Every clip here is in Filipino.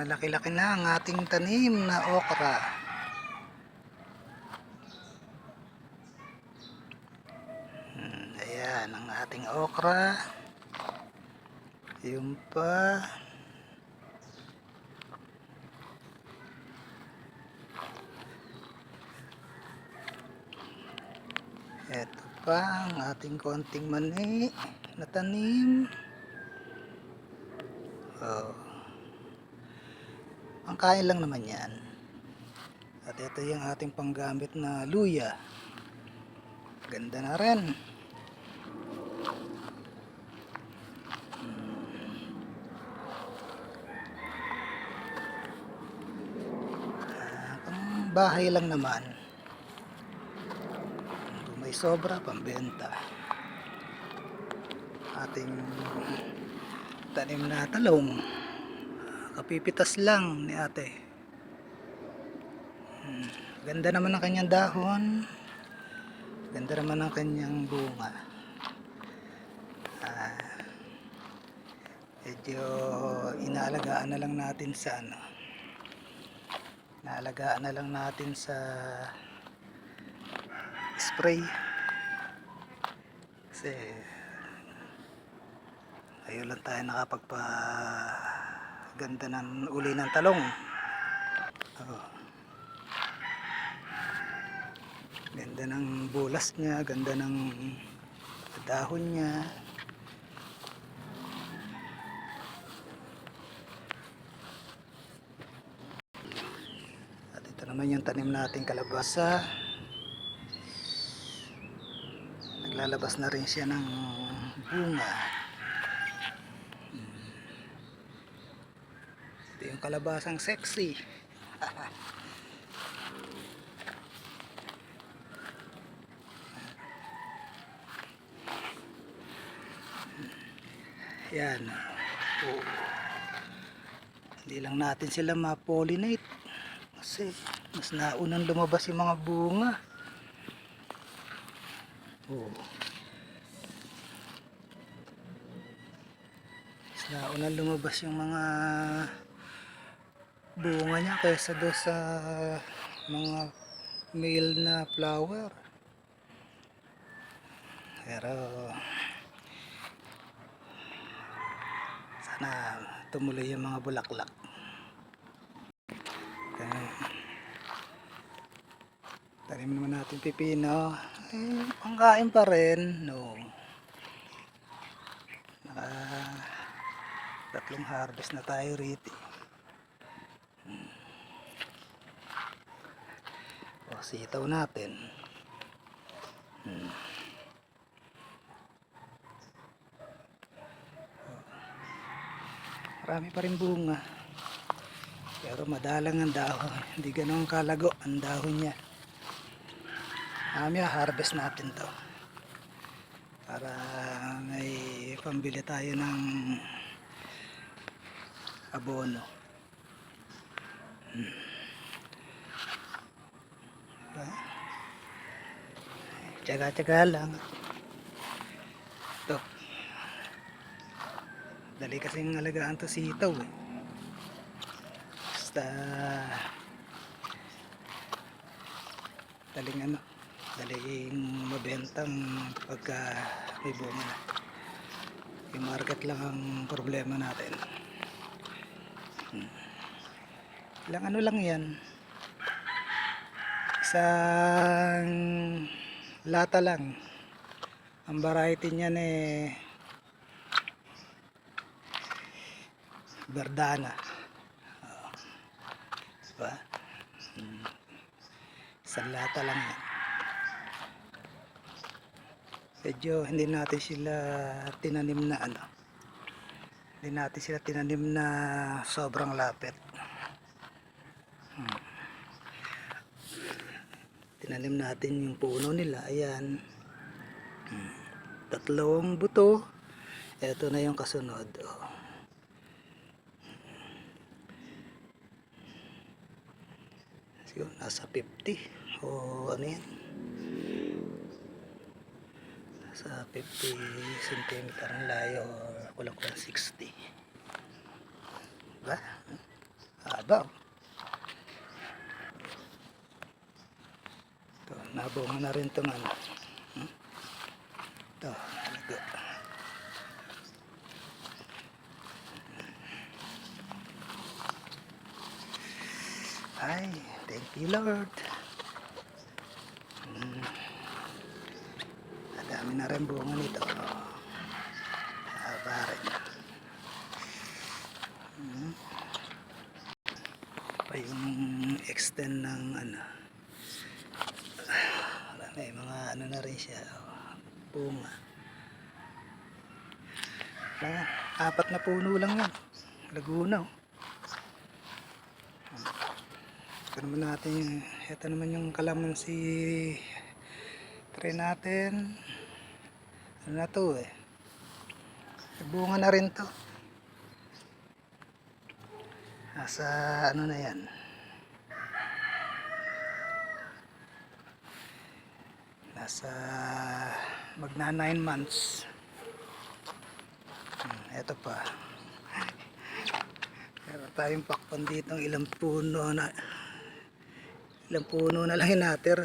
Laki-laki na ang ating tanim na okra. Ayan ang ating okra. Yung pa. Ito pa ang ating konting mani na tanim. Oh. Ang kain lang naman yan. At ito yung ating panggamit na luya. Ganda na rin. Pang bahay lang naman. Kung may sobra, pambenta. Ating tanim na talong. Kapipitas lang ni ate. Ganda naman ang kanyang dahon. Ganda naman ang kanyang bunga. Medyo inaalagaan na lang natin sa inaalagaan na lang natin sa spray. Kasi ayun lang tayo nakapagpaganda ng uli ng talong. Ganda ng bulas niya, ganda ng dahon niya. At ito naman yung tanim nating kalabasa. Naglalabas na rin siya ng bunga. Ito yung kalabasang sexy. Yan. Oh. Hindi lang natin sila ma-pollinate kasi mas naunang lumabas yung mga bunga. Oh. Mas naunang lumabas yung mga bunga niya kaysa doon sa mga male na flower. Pero sana tumuloy yung mga bulaklak. Tanim naman natin pipino. Pangkain pa rin. No. Tatlong harvest na tayo rito. O, sitaw natin. Marami pa rin bunga. Pero madalang ang dahon. Hindi ganun kalago ang dahon niya. Harvest natin to. Para may pambili tayo ng abono. Tsaga-tsaga lang. Ito. Dali kasing alagaan to sitaw eh. Basta daling mabentang pagka may bunga na. Yung market lang ang problema natin. Ilang lang yan, isang lata lang. Ang variety niyan Verdana. Diba? Isang lata lang yan. Medyo hindi natin sila tinanim na hindi natin sila tinanim na sobrang lapit. Tinanim natin yung puno nila. Ayan. 3 buto. Ito na yung kasunod. So, nasa 50 o ano yan, nasa 50 cm ang layo, or kulang-kulang 60, diba? Haba. Oh. Ito, nabunga na rin itong ano. Ito, ito. Ay, thank you Lord. Dami na rin bunga nito. Haba rin. Pa yung extend ng ano. May mga ano na rin siya. Bunga. Ayan, 4 na puno lang yan. Laguna. Oh. Ito naman natin, ito naman yung kalamansi try natin. Ano na to eh. Bunga na rin to. Nasa ano na yan. Nasa magna 9 months. Ito pa. Meron tayong pakpan dito ng ilang puno na lang hinatir.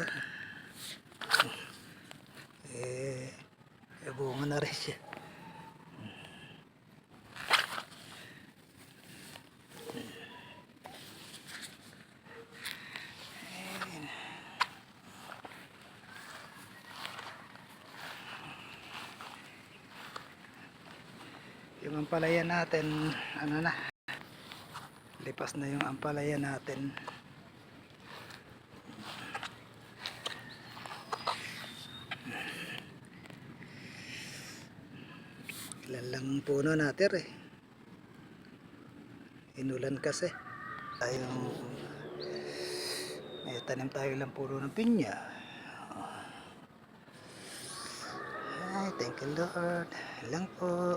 Bunga na rin siya. Yung ampalaya natin, ano na, lipas na yung ampalaya natin. Ilan lang puno natin eh. Inulan kasi. Tayong may tanim tayo lang puno ng pinya. Ay, thank you Lord. Lang po.